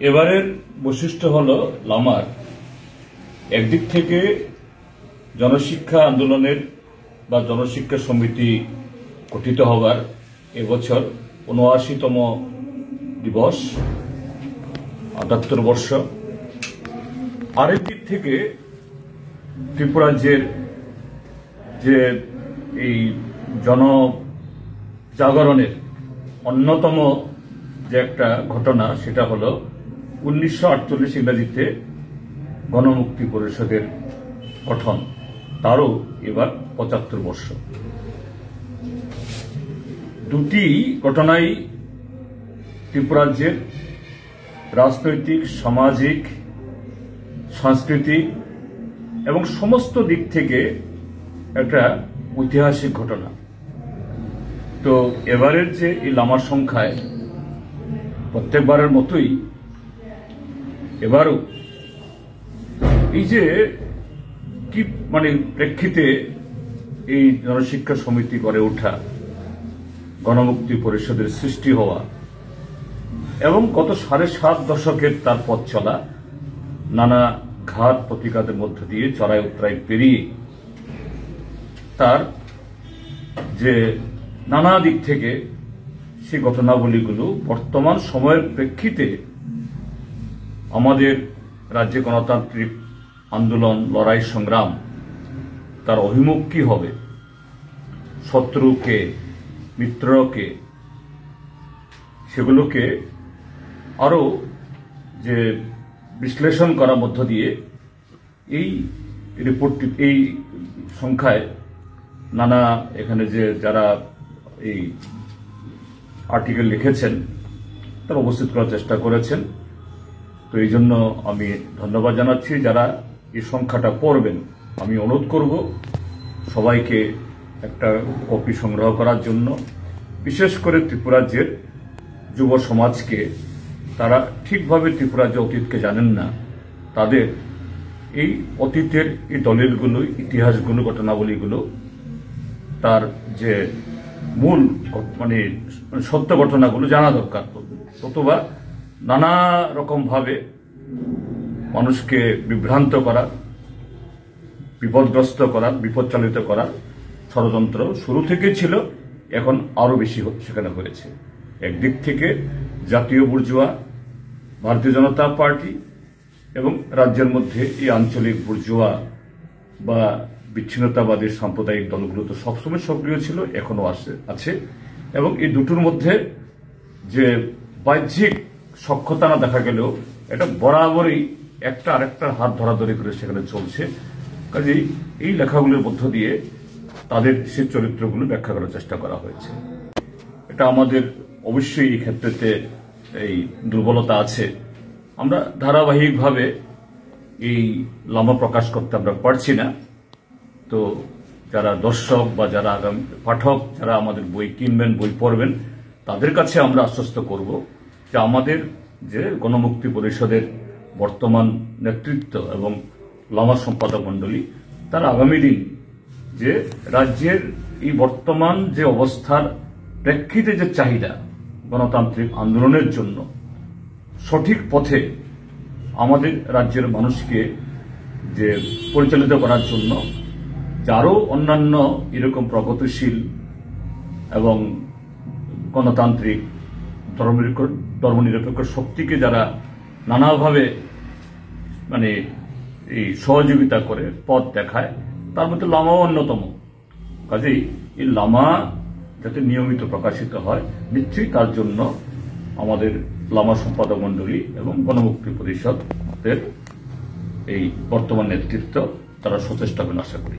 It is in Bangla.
এবারের বৈশিষ্ট্য হল লামার একদিক থেকে জনশিক্ষা আন্দোলনের বা জনশিক্ষা সমিতি গঠিত হবার এবছর ৭৯তম দিবস, ৭৮ বর্ষ। আরেক দিক থেকে ত্রিপুরাজ্যের যে এই জনজাগরণের অন্যতম যে একটা ঘটনা, সেটা হল ১৯৪৮ ইংরাজিতে গণমুক্তি পরিষদের গঠন, তারও এবার ৭৫ বর্ষ। দুটি ঘটনাই ত্রিপুরাজ্যের রাজনৈতিক, সামাজিক, সাংস্কৃতিক এবং সমস্ত দিক থেকে একটা ঐতিহাসিক ঘটনা। তো এবারের যে এই লামার সংখ্যায় প্রত্যেকবারের মতোই এবারও এই যে কি প্রেক্ষিতে এই জনশিক্ষা সমিতি গড়ে ওঠা, গণমুক্তি পরিষদের সৃষ্টি হওয়া এবং গত ৭.৫ দশকের তার পথ চলা, নানা ঘাত প্রতিঘাতের মধ্য দিয়ে চড়াই উতরাই পেরিয়ে তার যে নানা দিক থেকে সেই ঘটনাবলীগুলো বর্তমান সময়ের প্রেক্ষিতে আমাদের রাজ্যে গণতান্ত্রিক আন্দোলন, লড়াই, সংগ্রাম, তার অভিমুখ কি হবে, শত্রুকে, মিত্রকে, সেগুলোকে আরো যে বিশ্লেষণ করার মধ্য দিয়ে এই রিপোর্টটি, এই সংখ্যায় নানা এখানে যে যারা এই আর্টিকেল লিখেছেন তারা উপস্থিত করার চেষ্টা করেছেন। তো এই জন্য আমি ধন্যবাদ জানাচ্ছি যারা এই সংখ্যাটা পড়বেন। আমি অনুরোধ করব সবাইকে একটা কপি সংগ্রহ করার জন্য, বিশেষ করে ত্রিপুরাজ্যের যুব সমাজকে, তারা ঠিকভাবে ত্রিপুরাজ্য অতীতকে জানেন না, তাদের এই অতীতের এই দলিলগুলো, ইতিহাসগুলো, ঘটনাবলীগুলো, তার যে মূল সত্য ঘটনাগুলো জানা দরকার। অথবা নানা রকম ভাবে মানুষকে বিভ্রান্ত করা, বিপদগ্রস্ত করা, বিপদচালিত করার ষড়যন্ত্র শুরু থেকে ছিল, এখন আরো বেশি সেখানে হয়েছে। একদিক থেকে জাতীয় বুর্জোয়া, ভারতীয় জনতা পার্টি এবং রাজ্যের মধ্যে এই আঞ্চলিক বুর্জোয়া বা বিচ্ছিন্নতাবাদী সাম্প্রদায়িক দলগুলো তো সবসময় সক্রিয় ছিল, এখনো আছে। এবং এই দুটোর মধ্যে যে বাহ্যিক সখ্যতা না দেখা গেলেও এটা বরাবরই একটা আরেকটার হাত ধরাধরি করে সেখানে চলছে। কাজেই এই লেখাগুলোর মধ্য দিয়ে তাদের সেই চরিত্রগুলো ব্যাখ্যা করার চেষ্টা করা হয়েছে। এটা আমাদের অবশ্যই এই ক্ষেত্রেতে এই দুর্বলতা আছে। আমরা ধারাবাহিকভাবে এই লামা প্রকাশ করতে আমরা পারছি না। তো যারা দর্শক বা যারা আগামী পাঠক, যারা আমাদের বই কিনবেন, বই পড়বেন, তাদের কাছে আমরা আশ্বস্ত করব যে আমাদের যে গণমুক্তি পরিষদের বর্তমান নেতৃত্ব এবং লামা সম্পাদক মণ্ডলী, তারা আগামী দিন যে রাজ্যের এই বর্তমান যে অবস্থার প্রেক্ষিতে যে চাহিদা গণতান্ত্রিক আন্দোলনের জন্য সঠিক পথে আমাদের রাজ্যের মানুষকে যে পরিচালিত করার জন্য আরও অন্যান্য এরকম প্রগতিশীল এবং গণতান্ত্রিক ধর্মনিরপেক্ষ শক্তিকে যারা নানাভাবে এই সহযোগিতা করে, পথ দেখায়, তার মধ্যে লামাও অন্যতম। কাজেই এই লামা যাতে নিয়মিত প্রকাশিত হয়, নিশ্চয়ই তার জন্য আমাদের লামা সম্পাদক মণ্ডলী এবং গণমুক্তি পরিষদের এই বর্তমান নেতৃত্ব তারা সচেষ্ট হবেন আশা করি।